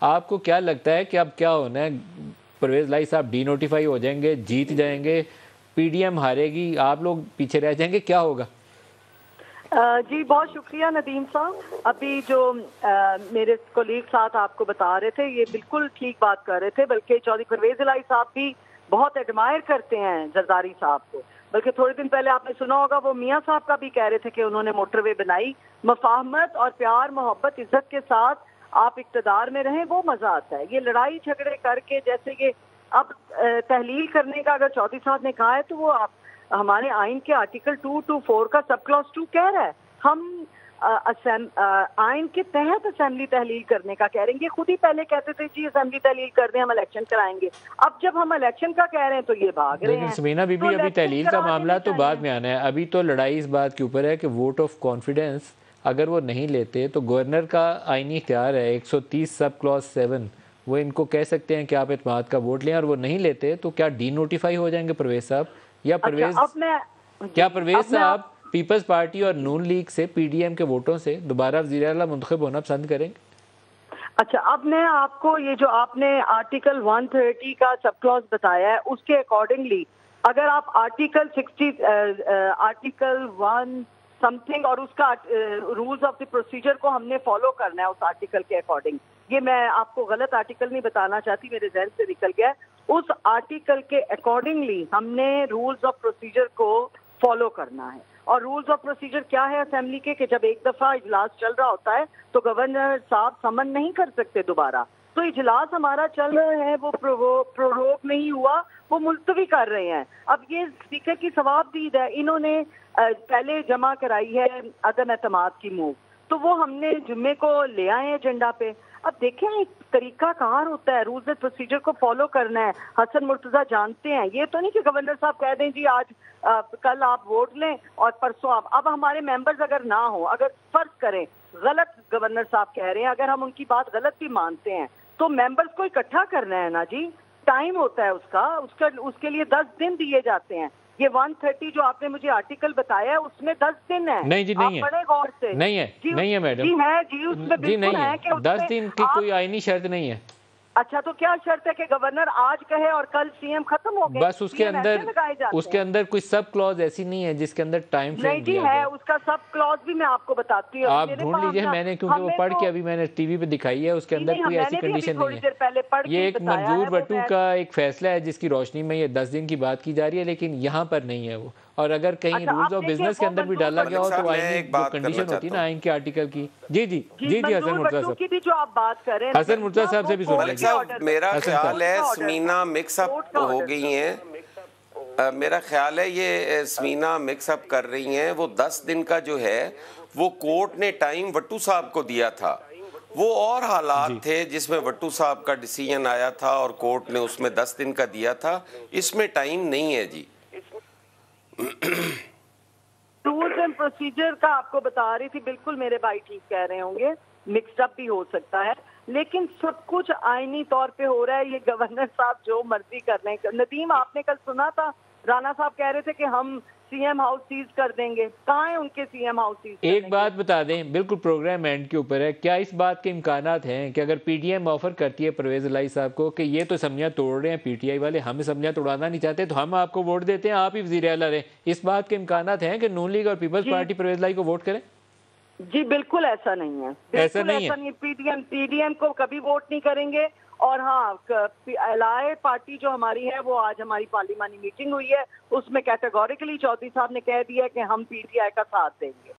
आपको क्या लगता है कि अब क्या होना है? परवेज लाई साहब डीनोटिफाई हो जाएंगे, जीत जाएंगे, पीडीएम हारेगी, आप लोग पीछे रह जाएंगे, क्या होगा? जी बहुत शुक्रिया नदीम साहब। अभी जो मेरे कोलीग साथ आपको बता रहे थे ये बिल्कुल ठीक बात कर रहे थे, बल्कि चौधरी परवेज इलाही साहब भी बहुत एडमायर करते हैं जरदारी साहब को। बल्कि थोड़े दिन पहले आपने सुना होगा वो मियाँ साहब का भी कह रहे थे कि उन्होंने मोटरवे बनाई। मफाहमत और प्यार मोहब्बत इज्जत के साथ आप इक्तदार में रहें, वो मजा आता है। ये लड़ाई झगड़े करके जैसे ये अब तहलील करने का अगर चौधरी साहब ने कहा है तो वो आप हमारे आइन के आर्टिकल 224 का सब क्लॉज 2 कह रहा है हम आइन के तहत असेंबली तहलील करने का कह रहे हैं। ये खुद ही पहले कहते थे जी असेंबली तहलील कर दें, हम इलेक्शन कराएंगे। अब जब हम इलेक्शन का कह रहे हैं तो ये भाग रहे हैं। लेकिन समीना बीबी, तो अभी तहलील का मामला तो बाद में आना है। अभी तो लड़ाई इस बात के ऊपर है कि वोट ऑफ कॉन्फिडेंस अगर वो नहीं लेते तो गवर्नर का आइनी इख्तियार है 130 सब क्लॉज 7, वो इनको कह सकते हैं कि आप एतमाद का वोट लें, और वो नहीं लेते तो क्या डी नोटिफाई हो जाएंगे परवेज साहब? या परवेज परवेज साहब पीपल्स पार्टी और नून लीग से पीडीएम के वोटों से दोबारा वज़ीर आला मुंतखब होना पसंद करेंगे? अच्छा, अब मैं आपको ये जो आपने आर्टिकल 130 का सब क्लॉज बताया है उसके अकॉर्डिंगली अगर आप आर्टिकल 60 आर्टिकल 1 समथिंग और उसका रूल्स ऑफ द प्रोसीजर को हमने फॉलो करना है उस आर्टिकल के अकॉर्डिंग। ये मैं आपको गलत आर्टिकल नहीं बताना चाहती, मेरे जहन से निकल गया। उस आर्टिकल के अकॉर्डिंगली हमने रूल्स ऑफ प्रोसीजर को फॉलो करना है। और रूल्स ऑफ प्रोसीजर क्या है असेंबली के कि जब एक दफा इजलास चल रहा होता है तो गवर्नर साहब समन नहीं कर सकते दोबारा। तो इजलास हमारा चल रहा है, वो प्रोरोग नहीं हुआ, वो मुलतवी कर रहे हैं। अब ये स्पीकर की सवाबदीद है, इन्होंने पहले जमा कराई है अदम एतमाद की मूव, तो वो हमने जुम्मे को ले आए एजेंडा पे। अब देखें एक तरीका कार होता है, रूल्स एंड प्रोसीजर को फॉलो करना है। हसन मुर्तजा जानते हैं, ये तो नहीं कि गवर्नर साहब कह दें जी आज कल आप वोट लें और परसों आप। अब हमारे मेंबर्स अगर ना हो, अगर फर्ज करें गलत गवर्नर साहब कह रहे हैं, अगर हम उनकी बात गलत भी मानते हैं तो मेंबर्स को इकट्ठा करना है ना जी, टाइम होता है उसके लिए 10 दिन दिए जाते हैं। ये 130 जो आपने मुझे आर्टिकल बताया है उसमें 10 दिन है। नहीं जी, नहीं आप बड़े गौर से नहीं है, नहीं है मैडम जी है जी, उसमें बिल्कुल है कि 10 दिन की कोई आईनी शर्त नहीं है। अच्छा, तो क्या शर्त है कि गवर्नर आज कहे और कल सीएम खत्म हो गए? बस उसके अंदर कोई सब क्लॉज ऐसी नहीं है जिसके अंदर टाइम फ्रेम नहीं जी है, उसका सब क्लॉज भी मैं आपको बताती हूँ, आप ढूंढ लीजिए। मैंने क्योंकि वो पढ़ के अभी मैंने टीवी पे दिखाई है, उसके अंदर कोई ऐसी कंडीशन नहीं है। ये एक मंजूर भट्टू का एक फैसला है जिसकी रोशनी में ये 10 दिन की बात की जा रही है, लेकिन यहाँ पर नहीं है वो। और अगर कहीं रूल्स ऑफ बिजनेस के अंदर भी डाला गया हो तो आईनी जो कंडीशन होती है ना आइन के आर्टिकल की। जी जी जी जी, हसन मुर्तजा साहब की भी जो आप बात कर रहे हैं, हसन मुर्तजा साहब से भी सुन लीजिए। मेरा ख्याल है स्मीना मिक्सअप हो गई हैं। मेरा ख्याल है ये स्मीना मिक्सअप कर रही हैं। वो 10 दिन का जो है वो कोर्ट ने टाइम वट्टू साहब को दिया था, वो और हालात थे जिसमें वट्टू साहब का डिसीजन आया था और कोर्ट ने उसमें 10 दिन का दिया था। इसमें टाइम नहीं है जी। रूल्स एंड प्रोसीजर का आपको बता रही थी, बिल्कुल मेरे भाई ठीक कह रहे होंगे, मिक्सअप भी हो सकता है, लेकिन सब कुछ आईनी तौर पे हो रहा है। ये गवर्नर साहब जो मर्जी कर रहे हैं। नदीम, आपने कल सुना था राणा साहब कह रहे थे कि हम सीएम हाउस सीज कर देंगे, कहाँ है उनके सीएम हाउस सीज? एक बात बता दें, बिल्कुल प्रोग्राम एंड के ऊपर है, क्या इस बात के इम्कानात हैं कि अगर पीटीएम ऑफर करती है परवेज इलाही साहब को कि ये तो असम्बलियाँ तोड़ रहे हैं पीटीआई वाले, हम असम्बलियाँ तोड़ाना नहीं चाहते तो हम आपको वोट देते हैं, आप ही वज़ीर आला रहे, इस बात के इम्कानात हैं कि नून लीग और पीपल्स पार्टी परवेज इलाही को वोट करें? जी बिल्कुल ऐसा नहीं है, ऐसा नहीं है। पीडीएम को कभी वोट नहीं करेंगे। और हाँ, एलाय पार्टी जो हमारी है वो आज हमारी पार्लिमानी मीटिंग हुई है, उसमें कैटेगोरिकली चौधरी साहब ने कह दिया कि हम पीटीआई का साथ देंगे।